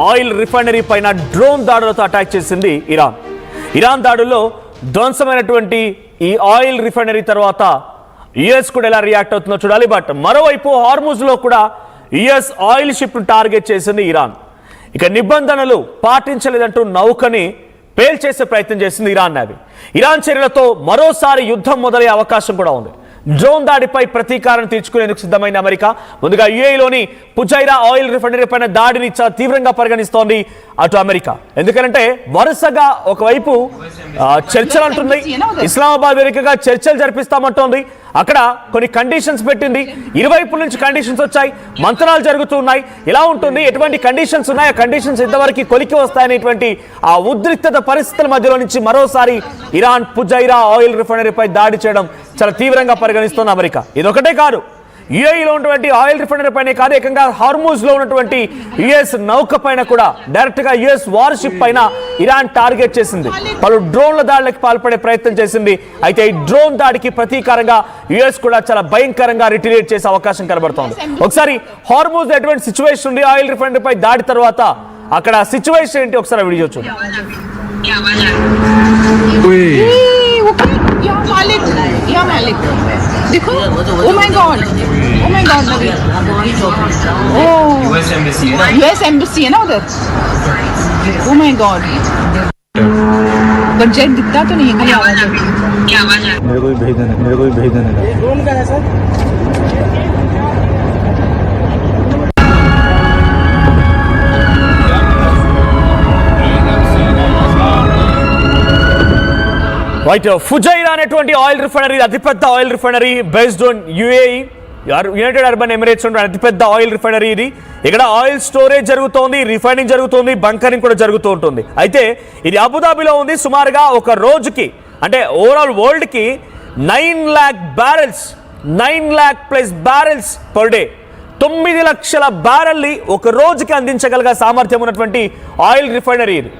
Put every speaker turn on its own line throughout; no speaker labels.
Oil refinery పైన drone దాడులతో attack చేసింది ఇరాన్ దాడుల్లో ధ్వంసమైనటువంటి ఈ ఆయిల్ రిఫైనరీ తర్వాత యుఎస్ కూడా ఎలా రియాక్ట్ అవుతుందో చూడాలి. బట్ మరోవైపు హార్ముజ్లో కూడా యుఎస్ ఆయిల్ షిప్ టార్గెట్ చేసింది ఇరాన్. ఇక నిబంధనలు పాటించలేదంటూ నౌకని పేల్చేసే ప్రయత్నం చేసింది ఇరాన్ నేవీ. ఇరాన్ చర్యలతో మరోసారి యుద్ధం మొదలయ్యే అవకాశం కూడా ఉంది. డ్రోన్ దాడిపై ప్రతీకారం తీర్చుకునేందుకు సిద్ధమైన అమెరికా ముందుగా యుఏఈలోని ఫుజైరా ఆయిల్ రిఫైనరీ పైన దాడిని చాలా తీవ్రంగా పరిగణిస్తోంది అటు అమెరికా. ఎందుకంటే వరుసగా ఒకవైపు చర్చలు అంటుంది, ఇస్లామాబాద్ వేదికగా చర్చలు జరిపిస్తామంటోంది. అక్కడ కొన్ని కండిషన్స్ పెట్టింది, ఇరువైపుల నుంచి కండిషన్స్ వచ్చాయి, మంతనాలు జరుగుతున్నాయి. ఎలా ఉంటుంది, ఎటువంటి కండిషన్స్ ఉన్నాయి, ఆ కండిషన్స్ ఇంతవరకు కొలికి వస్తాయనేటువంటి ఆ ఉద్రిక్తత పరిస్థితుల మధ్యలో నుంచి మరోసారి ఇరాన్ ఫుజైరా ఆయిల్ రిఫైనరీపై దాడి చేయడం చాలా తీవ్రంగా పరిగణిస్తోంది అమెరికా. ఇదొకటే కాదు, యుఏఈలో ఉన్నటువంటి ఆయిల్ రిఫైనరీ పైన కాదు, ఏకంగా హార్ముజ్ లో ఉన్నటువంటి యుఎస్ నౌక పైన కూడా డైరెక్ట్ గా యుఎస్ వార్షిప్ పైన ఇరాన్ టార్గెట్ చేసింది. పలు డ్రోన్ల దాడులకు పాల్పడే ప్రయత్నం చేసింది. అయితే ఈ డ్రోన్ దాడికి ప్రతీకారంగా యుఎస్ కూడా చాలా భయంకరంగా రిటైలియేట్ చేసే అవకాశం కనబడుతోంది. ఒకసారి హార్ముజ్ ఎటువంటి సిచ్యువేషన్ ఉంది, ఆయిల్ రిఫైనరీ పై దాడి తర్వాత అక్కడ సిచ్యువేషన్ ఏంటి ఒకసారి వీడియో చూడండి.
या मालिक देखो, oh my God Nabi, O US embassy है ना उधर. ओ माय गॉड, बट जेट दिखता तो नहीं है, खाली आवाज है. क्या आवाज है? मेरे को भी भेज देना. ड्रोन का है सर.
రైట్, ఫుజైరా అనేటువంటి ఆయిల్ రిఫైనరీ అతిపెద్ద oil refinery based on UAE United Arab Emirates అతిపెద్ద ఆయిల్ రిఫైనరీ ఇది. ఇక్కడ ఆయిల్ స్టోరేజ్ జరుగుతోంది, రిఫైనింగ్ జరుగుతుంది, బంకరింగ్ కూడా జరుగుతూ ఉంటుంది. అయితే ఇది అబుదాబిలో ఉంది. సుమారుగా ఒక రోజుకి అంటే ఓవరాల్ వరల్డ్ కి 9 lakh barrels 9 lakh plus barrels per day, 9 లక్షల బ్యారెల్ని ఒక రోజుకి అందించగలిగే సామర్థ్యం ఉన్నటువంటి ఆయిల్ రిఫైనరీ ఇది.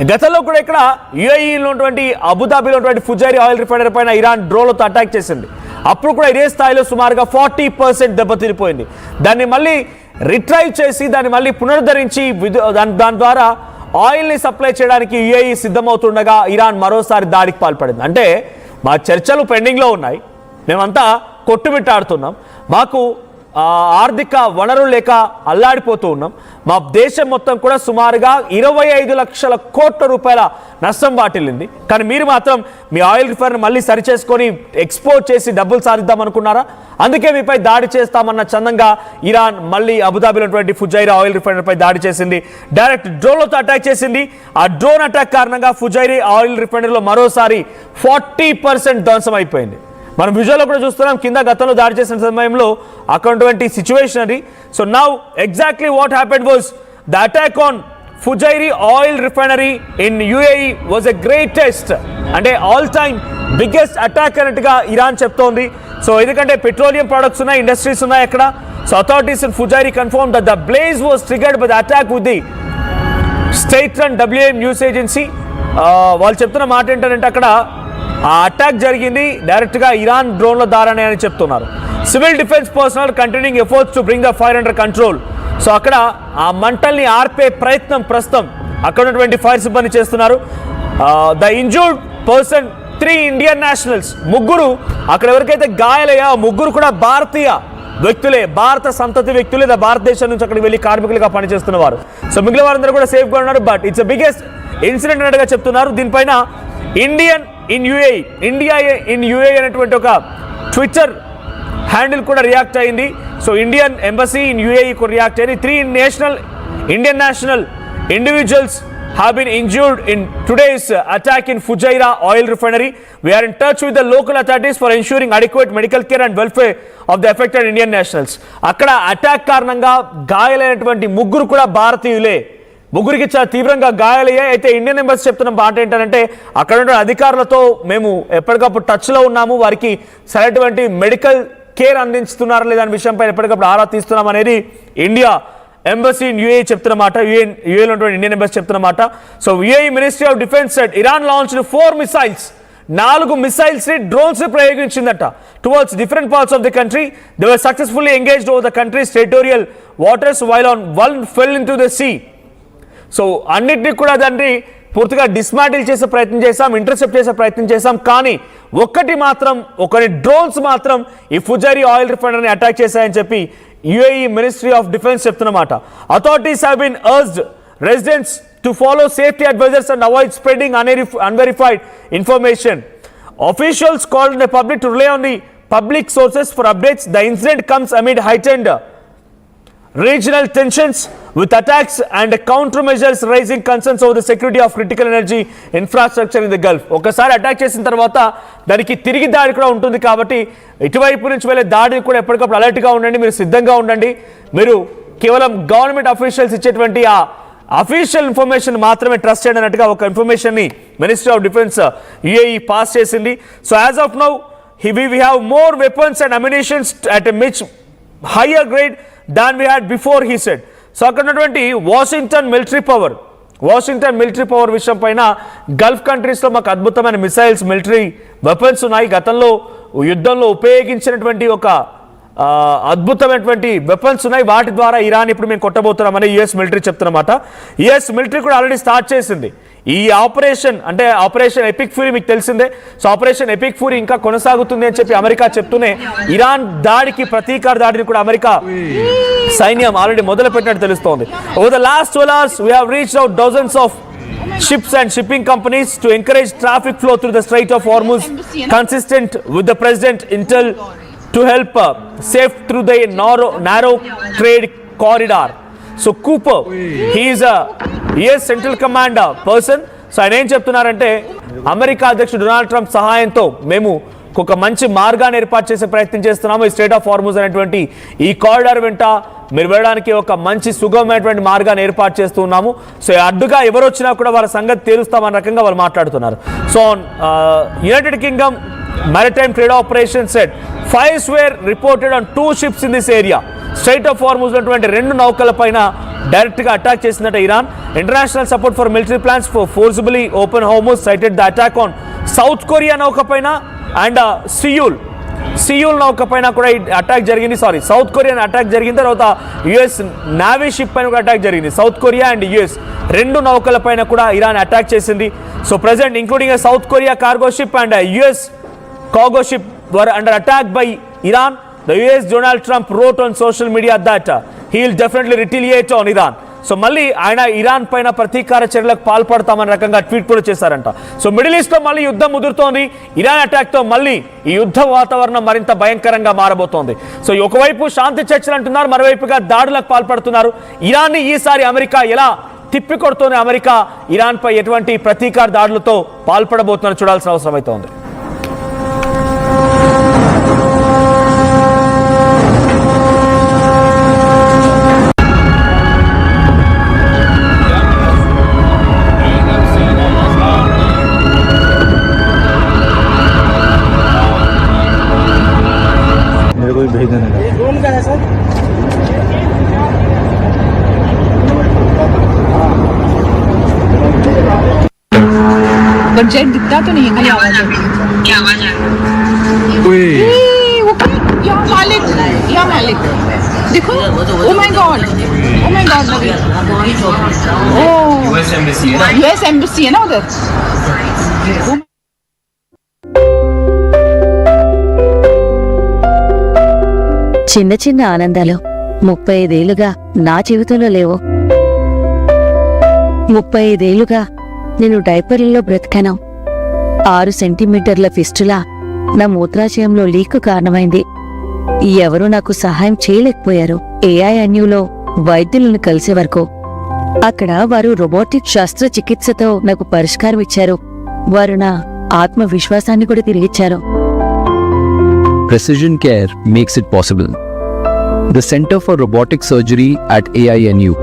గతంలో కూడా ఇక్కడ యుఏఈలో ఉన్నటువంటి అబుదాబిలో ఉన్నటువంటి ఫుజైరా ఆయిల్ రిఫైనరీ పైన ఇరాన్ డ్రోన్లతో అటాక్ చేసింది. అప్పుడు కూడా ఇదే స్థాయిలో సుమారుగా 40% దెబ్బతిరిపోయింది. దాన్ని మళ్ళీ రిట్రైవ్ చేసి దాన్ని మళ్ళీ పునరుద్ధరించి దాని ద్వారా ఆయిల్ని సప్లై చేయడానికి యుఏఈ సిద్ధమవుతుండగా ఇరాన్ మరోసారి దాడికి పాల్పడింది. అంటే మా చర్చలు పెండింగ్లో ఉన్నాయి, మేమంతా కొట్టుమిట్టాడుతున్నాం, మాకు ఆర్థిక వనరులు లేక అల్లాడిపోతూ ఉన్నాం, మా దేశం మొత్తం కూడా సుమారుగా 25 లక్షల కోట్ల రూపాయల నష్టం వాటిల్లింది. కానీ మీరు మాత్రం మీ ఆయిల్ రిఫైనరీ మళ్ళీ సరిచేసుకొని ఎక్స్పోర్ట్ చేసి డబ్బులు సాధిద్దాం అనుకున్నారా? అందుకే మీపై దాడి చేస్తామన్న చందంగా ఇరాన్ మళ్ళీ అబుదాబిలో ఉన్నటువంటి ఫుజైరా ఆయిల్ రిఫైనరీపై దాడి చేసింది. డైరెక్ట్ డ్రోన్లతో అటాక్ చేసింది. ఆ డ్రోన్ అటాక్ కారణంగా ఫుజైరా ఆయిల్ రిఫైనరీలో మరోసారి 40% ధ్వంసం అయిపోయింది. మనం విజువల్లో కూడా చూస్తున్నాం, కింద గతంలో దాడి చేసిన సమయంలో అక్కడ సిచ్యువేషన్ అది. So now exactly what happened was the attack on Fujairah oil refinery in UAE was a greatest, అంటే ఆల్ టైమ్ బిగ్గెస్ట్ అటాక్ అన్నట్టుగా ఇరాన్ చెప్తోంది. సో ఎందుకంటే పెట్రోలియం ప్రొడక్ట్స్ ఉన్నాయి, ఇండస్ట్రీస్ ఉన్నాయి అక్కడ. So authorities in Fujairah confirm that the blaze was triggered by the attack with the state run WM news agency. వాళ్ళు చెప్తున్న మాట ఏంటంటే అక్కడ ఆ అటాక్ జరిగింది డైరెక్ట్గా ఇరాన్ డ్రోన్ల ద్వారానే అని చెప్తున్నారు. Civil defence personnel continuing efforts to bring the fire under control. So అక్కడ ఆ మంటల్ని ఆర్పే ప్రయత్నం ప్రస్తుతం అక్కడ ఉన్నటువంటి ఫైర్ సిబ్బంది చేస్తున్నారు. The injured person 3 Indian nationals, ముగ్గురు అక్కడ ఎవరికైతే గాయాలయ్యా ముగ్గురు కూడా భారతీయ వ్యక్తులే, భారత సంతతి వ్యక్తులే, భారతదేశం నుంచి అక్కడికి వెళ్ళి కార్మికులుగా పనిచేస్తున్నవారు. సో మిగిలిన వారందరూ కూడా సేఫ్గా ఉన్నారు. బట్ ఇట్స్ బిగ్గెస్ట్ ఇన్సిడెంట్ అన్నట్టుగా చెప్తున్నారు. దీనిపైన ఇండియా ఇన్ యుఏఈ అనేటువంటి ఒక ట్విట్టర్ హ్యాండిల్ కూడా రియాక్ట్ అయింది. So Indian embassy in UAE కూడా రియాక్ట్ అయింది. 3 Indian national individuals have been injured in today's attack in Fujairah oil refinery. We are in touch with the local authorities for ensuring adequate medical care and welfare of the affected Indian nationals. అక్కడ attack కారణంగా గాయాలైనటువంటి ముగ్గురు కూడా భారతీయులే, ముగ్గురికి చాలా తీవ్రంగా గాయాలయ్యాయి. అయితే Indian embassy చెప్తున్న మాట ఏంటంటే అక్కడ ఉన్న అధికారులతో మేము ఎప్పటికప్పుడు టచ్లో ఉన్నాము, వారికి సరైనటువంటి మెడికల్ కేర్ అందిస్తున్నారు లేదనే విషయంపై ఎప్పటికప్పుడు ఆరా తీస్తున్నాం అనేది ఇండియా ఎంబసీ ఇన్ యుఏఈ చెప్తున్న మాట, యుఏలో ఉన్నటువంటి ఇండియన్ ఎంబసీ చెప్తున్న మాట. So UAE ministry of defence said Iran launched 4 missiles, 4 missiles ని డ్రోన్స్ ప్రయోగించిందట towards different parts of the country. They were successfully engaged over the country's territorial waters while on one fell into the sea. So అన్నిటినీ కూడా దాన్ని పూర్తిగా dismantle చేసే ప్రయత్నం చేశాం, intercept చేసే ప్రయత్నం చేశాం. కానీ ఒకటి డ్రోన్స్ మాత్రం ఈ ఫుజైరీ ఆయిల్ రిఫైనరీని అటాక్ చేశాయని చెప్పి యుఏఈ మినిస్ట్రీ ఆఫ్ డిఫెన్స్ చెప్తున్నమాట. Authorities have been urged residents to follow safety advisories and avoid spreading unverified information. Officials called on the public to rely on the public sources for updates. The incident comes amid heightened regional tensions with attacks and countermeasures raising concerns over the security of critical energy infrastructure in the Gulf. ఒకసారి attack చేసిన తర్వాత దానికి తిరిగి దాడి కూడా ఉంటుంది కాబట్టి ఇటువైపు నుంచి వెళ్ళే దాడిని కూడా ఎప్పటికప్పుడు అలర్ట్గా ఉండండి, మీరు సిద్ధంగా ఉండండి. మీరు కేవలం గవర్నమెంట్ అఫీషియల్స్ ఇచ్చేటువంటి ఆ అఫీషియల్ ఇన్ఫర్మేషన్ మాత్రమే ట్రస్ట్ చేయండి అన్నట్టుగా ఒక ఇన్ఫర్మేషన్ని ministry of defence UAE pass చేసింది. So as of now we have more weapons and ammunition at a much higher grade than we had before, he said. So అక్కడ ఉన్నటువంటి వాషింగ్టన్ మిలిటరీ పవర్ విషయం పైన Gulf కంట్రీస్లో మాకు అద్భుతమైన missiles, military weapons ఉన్నాయి. గతంలో యుద్ధంలో ఉపయోగించినటువంటి ఒక అద్భుతమైనటువంటి వెపన్స్ ఉన్నాయి. వాటి ద్వారా ఇరాన్ ఇప్పుడు మేము కొట్టబోతున్నామని యుఎస్ మిలిటరీ చెప్తున్నమాట. యుఎస్ మిలిటరీ కూడా ఆల్రెడీ స్టార్ట్ చేసింది ఈ ఆపరేషన్ ఎపిక్ ఫ్యూరీ, మీకు తెలిసిందే. సో ఆపరేషన్ ఎపిక్ ఫ్యూరీ ఇంకా కొనసాగుతుంది అని చెప్పి అమెరికా చెప్తూనే ఇరాన్ దాడికి ప్రతీకార దాడిని కూడా అమెరికా సైన్యం ఆల్రెడీ మొదలు పెట్టినట్టు తెలుస్తోంది. Over the last 12 hours we have reached out dozens of ships and shipping companies to encourage traffic flow through the Strait of Hormuz, consistent with the president intel to help safe through the narrow trade corridor. So Cooper, he is a US Central Command person. So ఆయన ఏం చెప్తున్నారంటే America అధ్యక్షుడు Donald Trump సహాయంతో మేము ఒక మంచి మార్గాన్ని ఏర్పాటు చేసే ప్రయత్నం చేస్తున్నాము. ఈ స్ట్రైట్ ఆఫ్ హార్ముజ్ అనేటువంటి ఈ కారిడార్ వెంట మీరు వెళ్ళడానికి ఒక మంచి సుగమమైనటువంటి మార్గాన్ని ఏర్పాటు చేస్తున్నాము. సో అడ్డుగా ఎవరు వచ్చినా కూడా వాళ్ళ సంగతి తేలుస్తామన్న రకంగా వాళ్ళు మాట్లాడుతున్నారు. So United Kingdom Maritime Trade Operations said fires were reported on 2 ships in this area. Strait of Hormuz ఉన్నటువంటి 2 నౌకల పైన డైరెక్ట్ గా అటాక్ చేసినట్టు Iran. International support for military plans for ఫోర్సిబుల్లీ open Hormuz cited the attack on south Korea నౌక పైన and సియూల్ నౌక పైన కూడా attack జరిగింది. సౌత్ కొరియా అటాక్ జరిగిన తర్వాత యుఎస్ నావీ షిప్ పైన కూడా అటాక్ జరిగింది. సౌత్ కొరియా అండ్ యుఎస్ 2 నౌకల పైన కూడా ఇరాన్ అటాక్ చేసింది. So present including south Korea cargo ship and US cargo ship were under attack by Iran. The US Donald Trump wrote on social media that he will definitely retaliate on Iran. So మళ్ళీ ఆయన Iran పైన ప్రతీకార చర్యలకు పాల్పడతామన్న రకంగా tweet కూడా చేశారంట. So middle east లో మళ్ళీ యుద్ధం ముదురుతోంది. ఇరాన్ అటాక్ తో మళ్ళీ ఈ యుద్ధ వాతావరణం మరింత భయంకరంగా మారబోతోంది. సో ఒకవైపు శాంతి చర్చలు అంటున్నారు, మరోవైపుగా దాడులకు పాల్పడుతున్నారు. ఇరాన్ని ఈసారి అమెరికా ఎలా తిప్పికొడుతోంది, అమెరికా ఇరాన్ పై ఎటువంటి ప్రతీకార దాడులతో పాల్పడబోతుందని చూడాల్సిన అవసరం అయితే ఉంది.
भेज देने का ड्रोन का है सर.
पर जेट दिखता तो नहीं है, खाली आवाज आ रही है. क्या आवाज आ रही है? वो या मालिक देखो. Oh my god Navi. Oh US embassy है ना उधर.
చిన్న చిన్న ఆనందాలు 35 ఏళ్లుగా నా జీవితంలో లేవు. 35 ఏళ్లుగా నేను డైపర్లలో బ్రతికాను. 6 సెంటీమీటర్ల ఫిస్టులా నా మూత్రాశయంలో లీకు కారణమైంది. ఎవరూ నాకు సహాయం చేయలేకపోయారు. ఏఐఎన్యూలో వైద్యులను కలిసే వరకు అక్కడ వారు రోబోటిక్ శస్త్రచికిత్సతో నాకు పరిష్కారం ఇచ్చారు. వారు నా ఆత్మవిశ్వాసాన్ని కూడా తిరిగిచ్చారు.
Precision care makes it possible. The Center for Robotic Surgery at AINU.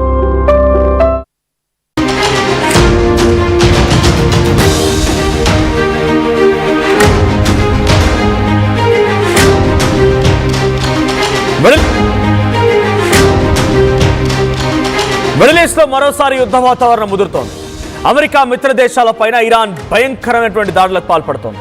Middle east లో మరోసారి యుద్ధ వాతావరణం ముదురుతోంది. అమెరికా మిత్ర దేశాలపైన ఇరాన్ భయంకరమైనటువంటి దాడులకు పాల్పడుతోంది.